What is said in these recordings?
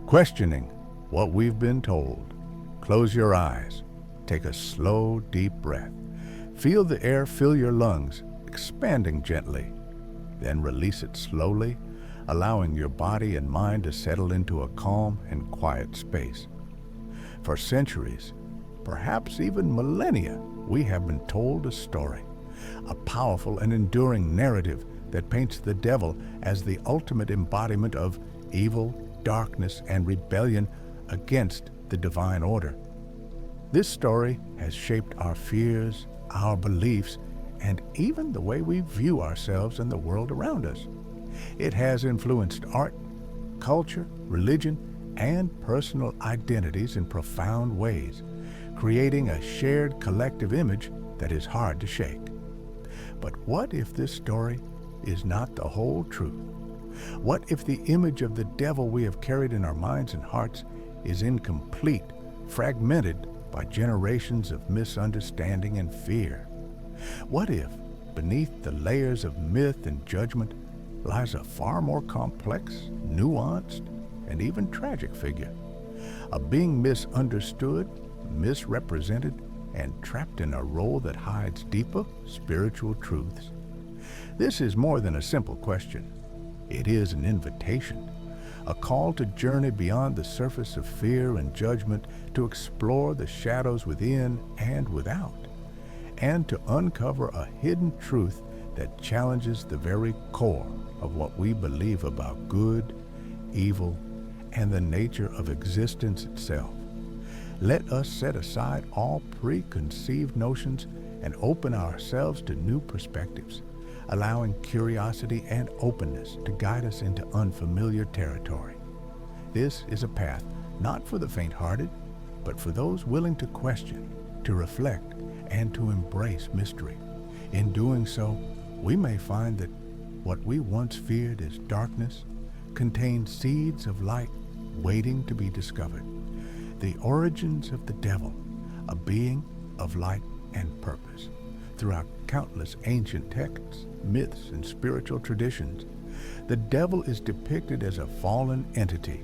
questioning what we've been told. Close your eyes. Take a slow, deep breath. Feel the air fill your lungs, expanding gently. Then release it slowly, allowing your body and mind to settle into a calm and quiet space. For centuries, perhaps even millennia, we have been told a story, a powerful and enduring narrative that paints the devil as the ultimate embodiment of evil, darkness, and rebellion against the divine order. This story has shaped our fears, our beliefs, and even the way we view ourselves and the world around us. It has influenced art, culture, religion, and personal identities in profound ways, creating a shared collective image that is hard to shake. But what if this story is not the whole truth? What if the image of the devil we have carried in our minds and hearts is incomplete, fragmented by generations of misunderstanding and fear? What if, beneath the layers of myth and judgment, lies a far more complex, nuanced, and even tragic figure? A being misunderstood, misrepresented, and trapped in a role that hides deeper spiritual truths? This is more than a simple question. It is an invitation, a call to journey beyond the surface of fear and judgment, to explore the shadows within and without, and to uncover a hidden truth that challenges the very core of what we believe about good, evil, and the nature of existence itself. Let us set aside all preconceived notions and open ourselves to new perspectives, allowing curiosity and openness to guide us into unfamiliar territory. This is a path not for the faint-hearted, but for those willing to question, to reflect, and to embrace mystery. In doing so, we may find that what we once feared as darkness contains seeds of light waiting to be discovered. The origins of the devil, a being of light and purpose. Throughout countless ancient texts, myths, and spiritual traditions, the devil is depicted as a fallen entity,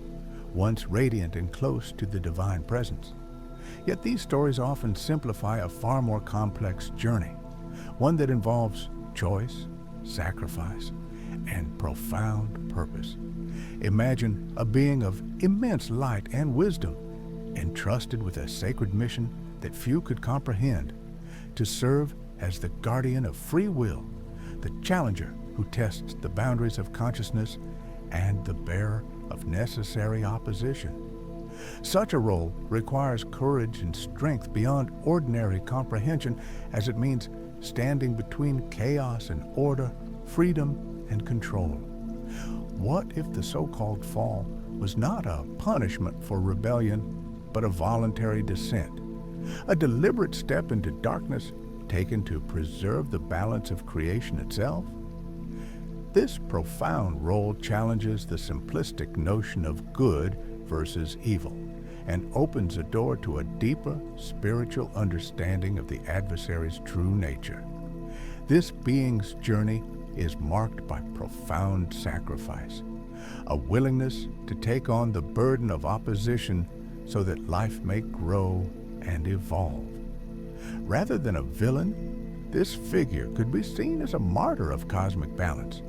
once radiant and close to the divine presence. Yet these stories often simplify a far more complex journey, one that involves choice, sacrifice, and profound purpose. Imagine a being of immense light and wisdom, entrusted with a sacred mission that few could comprehend, to serve as the guardian of free will, the challenger who tests the boundaries of consciousness, and the bearer of necessary opposition. Such a role requires courage and strength beyond ordinary comprehension, as it means standing between chaos and order, freedom and control. What if the so-called fall was not a punishment for rebellion, but a voluntary descent, a deliberate step into darkness taken to preserve the balance of creation itself? This profound role challenges the simplistic notion of good versus evil and opens a door to a deeper spiritual understanding of the adversary's true nature. This being's journey is marked by profound sacrifice, a willingness to take on the burden of opposition so that life may grow and evolve. Rather than a villain, this figure could be seen as a martyr of cosmic balance,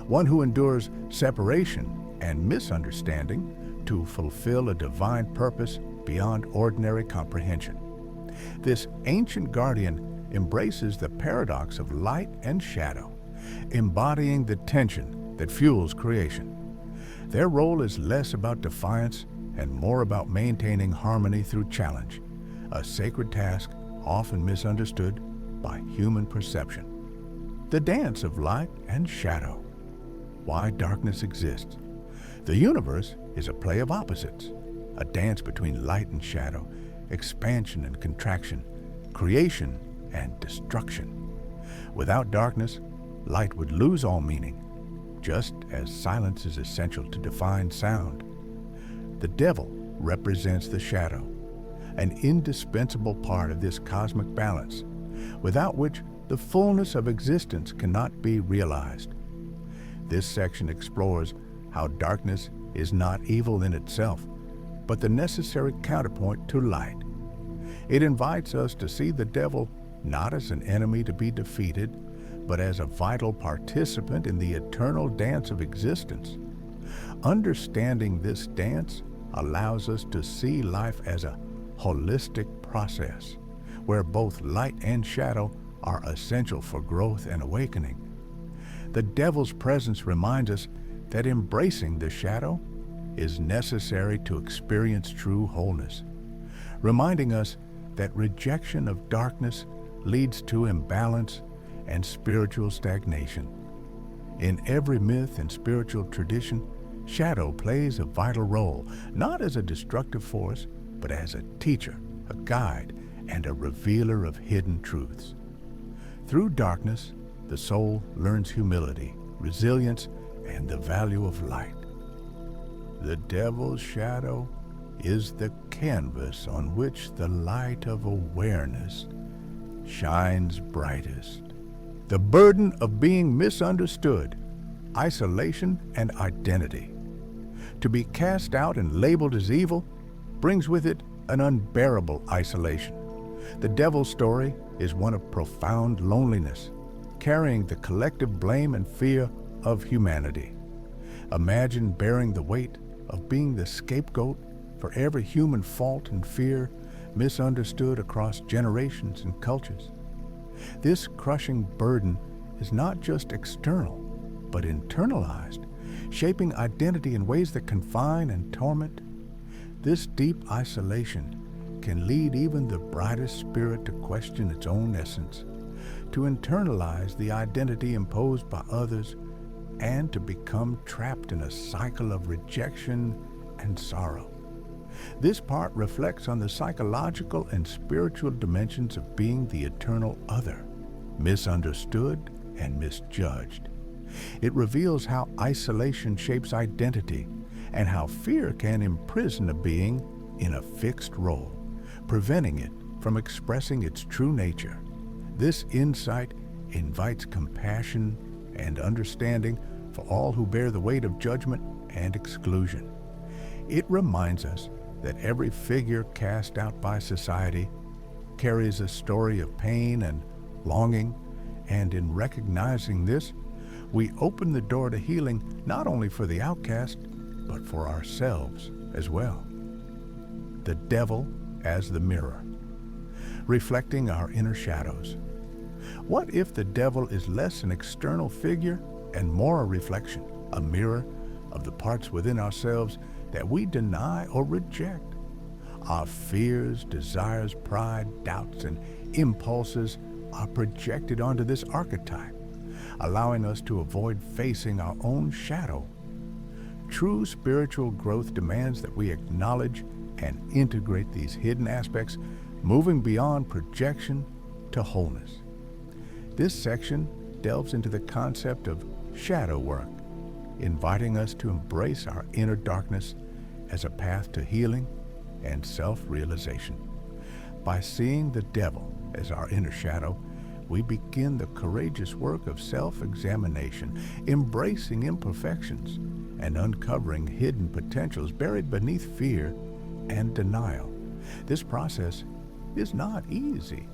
one who endures separation and misunderstanding to fulfill a divine purpose beyond ordinary comprehension. This ancient guardian embraces the paradox of light and shadow, embodying the tension that fuels creation. Their role is less about defiance and more about maintaining harmony through challenge, a sacred task often misunderstood by human perception. The dance of light and shadow. Why darkness exists. The universe is a play of opposites, a dance between light and shadow, expansion and contraction, creation and destruction. Without darkness, light would lose all meaning, just as silence is essential to define sound. The devil represents the shadow, an indispensable part of this cosmic balance, without which the fullness of existence cannot be realized. This section explores how darkness is not evil in itself, but the necessary counterpoint to light. It invites us to see the devil not as an enemy to be defeated, but as a vital participant in the eternal dance of existence. Understanding this dance allows us to see life as a holistic process, where both light and shadow are essential for growth and awakening. The devil's presence reminds us that embracing the shadow is necessary to experience true wholeness, reminding us that rejection of darkness leads to imbalance and spiritual stagnation. In every myth and spiritual tradition, shadow plays a vital role, not as a destructive force, but as a teacher, a guide, and a revealer of hidden truths. Through darkness, the soul learns humility, resilience, and the value of light. The devil's shadow is the canvas on which the light of awareness shines brightest. The burden of being misunderstood, isolation, and identity. To be cast out and labeled as evil brings with it an unbearable isolation. The devil's story is one of profound loneliness, carrying the collective blame and fear of humanity. Imagine bearing the weight of being the scapegoat for every human fault and fear misunderstood across generations and cultures. This crushing burden is not just external, but internalized, shaping identity in ways that confine and torment. This deep isolation can lead even the brightest spirit to question its own essence, to internalize the identity imposed by others, and to become trapped in a cycle of rejection and sorrow. This part reflects on the psychological and spiritual dimensions of being the eternal other, misunderstood and misjudged. It reveals how isolation shapes identity and how fear can imprison a being in a fixed role, preventing it from expressing its true nature. This insight invites compassion and understanding for all who bear the weight of judgment and exclusion. It reminds us that every figure cast out by society carries a story of pain and longing, and in recognizing this, we open the door to healing not only for the outcast, but for ourselves as well. The devil as the mirror, reflecting our inner shadows. What if the devil is less an external figure and more a reflection, a mirror of the parts within ourselves that we deny or reject? Our fears, desires, pride, doubts, and impulses are projected onto this archetype, allowing us to avoid facing our own shadow. True spiritual growth demands that we acknowledge and integrate these hidden aspects, moving beyond projection to wholeness. This section delves into the concept of shadow work, inviting us to embrace our inner darkness as a path to healing and self-realization. By seeing the devil as our inner shadow, we begin the courageous work of self-examination, embracing imperfections and uncovering hidden potentials buried beneath fear and denial. This process is not easy.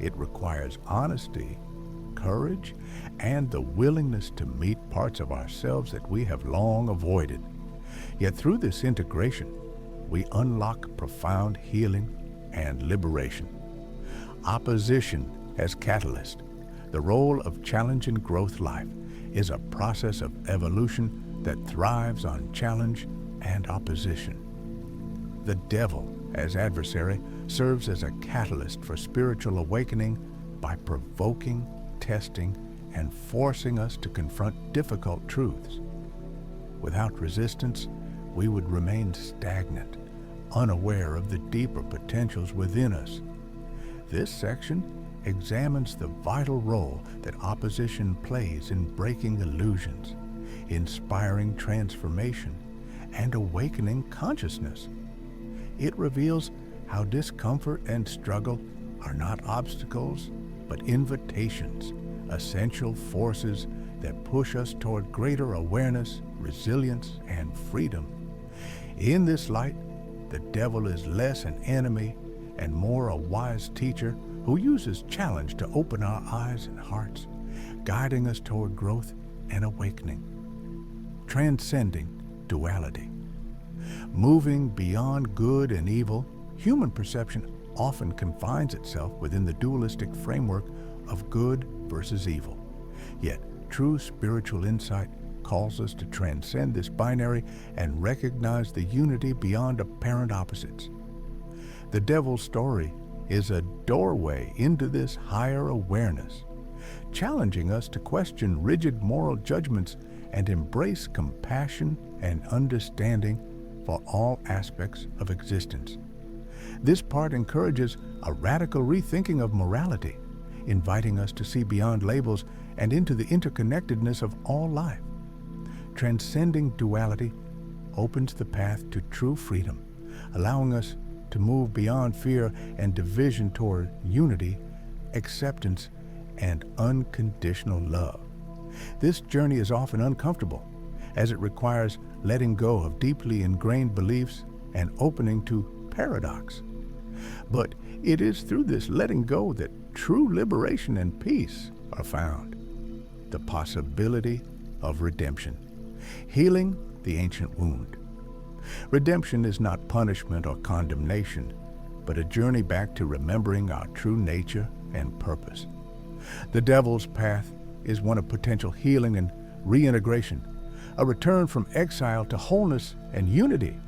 It requires honesty, courage, and the willingness to meet parts of ourselves that we have long avoided. Yet through this integration, we unlock profound healing and liberation. Opposition as catalyst. The role of challenge in growth life is a process of evolution that thrives on challenge and opposition. The devil as adversary serves as a catalyst for spiritual awakening by provoking, testing, and forcing us to confront difficult truths. Without resistance, we would remain stagnant, unaware of the deeper potentials within us. This section examines the vital role that opposition plays in breaking illusions, inspiring transformation, and awakening consciousness. It reveals how discomfort and struggle are not obstacles, but invitations, essential forces that push us toward greater awareness, resilience, and freedom. In this light, the devil is less an enemy and more a wise teacher who uses challenge to open our eyes and hearts, guiding us toward growth and awakening, transcending duality. Moving beyond good and evil, human perception often confines itself within the dualistic framework of good versus evil. Yet, true spiritual insight calls us to transcend this binary and recognize the unity beyond apparent opposites. The devil's story is a doorway into this higher awareness, challenging us to question rigid moral judgments and embrace compassion and understanding for all aspects of existence. This part encourages a radical rethinking of morality, inviting us to see beyond labels and into the interconnectedness of all life. Transcending duality opens the path to true freedom, allowing us to move beyond fear and division toward unity, acceptance, and unconditional love. This journey is often uncomfortable, as it requires letting go of deeply ingrained beliefs and opening to paradox. But it is through this letting go that true liberation and peace are found. The possibility of redemption, healing the ancient wound. Redemption is not punishment or condemnation, but a journey back to remembering our true nature and purpose. The devil's path is one of potential healing and reintegration, a return from exile to wholeness and unity.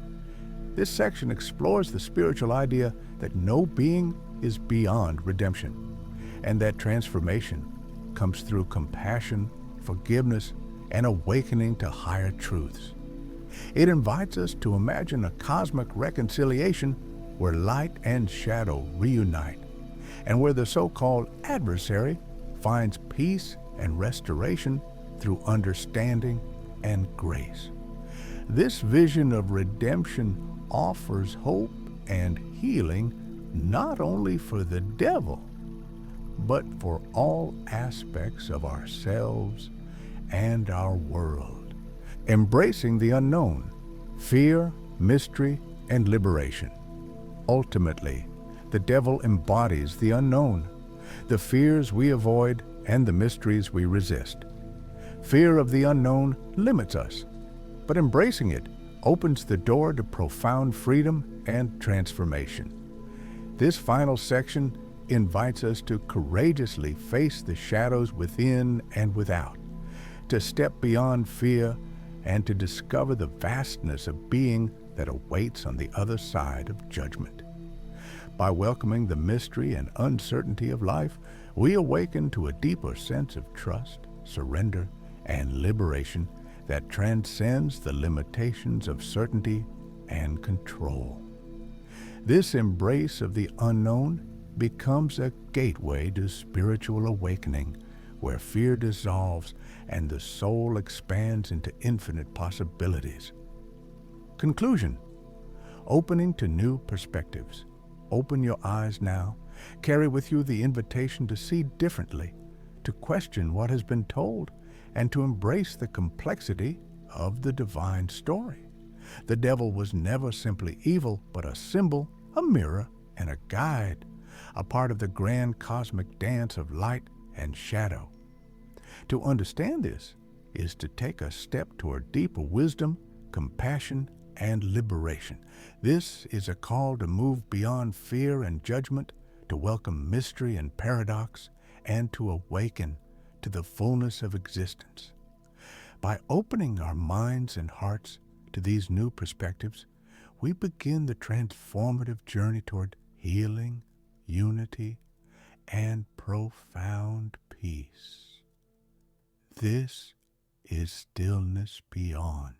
This section explores the spiritual idea that no being is beyond redemption, and that transformation comes through compassion, forgiveness, and awakening to higher truths. It invites us to imagine a cosmic reconciliation where light and shadow reunite, and where the so-called adversary finds peace and restoration through understanding and grace. This vision of redemption offers hope and healing not only for the devil, but for all aspects of ourselves and our world. Embracing the unknown, fear, mystery, and liberation. Ultimately, the devil embodies the unknown, the fears we avoid and the mysteries we resist. Fear of the unknown limits us, but embracing it opens the door to profound freedom and transformation. This final section invites us to courageously face the shadows within and without, to step beyond fear and to discover the vastness of being that awaits on the other side of judgment. By welcoming the mystery and uncertainty of life, we awaken to a deeper sense of trust, surrender, and liberation that transcends the limitations of certainty and control. This embrace of the unknown becomes a gateway to spiritual awakening, where fear dissolves and the soul expands into infinite possibilities. Conclusion: opening to new perspectives. Open your eyes now. Carry with you the invitation to see differently, to question what has been told, and to embrace the complexity of the divine story. The devil was never simply evil, but a symbol, a mirror, and a guide, a part of the grand cosmic dance of light and shadow. To understand this is to take a step toward deeper wisdom, compassion, and liberation. This is a call to move beyond fear and judgment, to welcome mystery and paradox, and to awaken to the fullness of existence. By opening our minds and hearts to these new perspectives, we begin the transformative journey toward healing, unity, and profound peace. This is Stillness Beyond.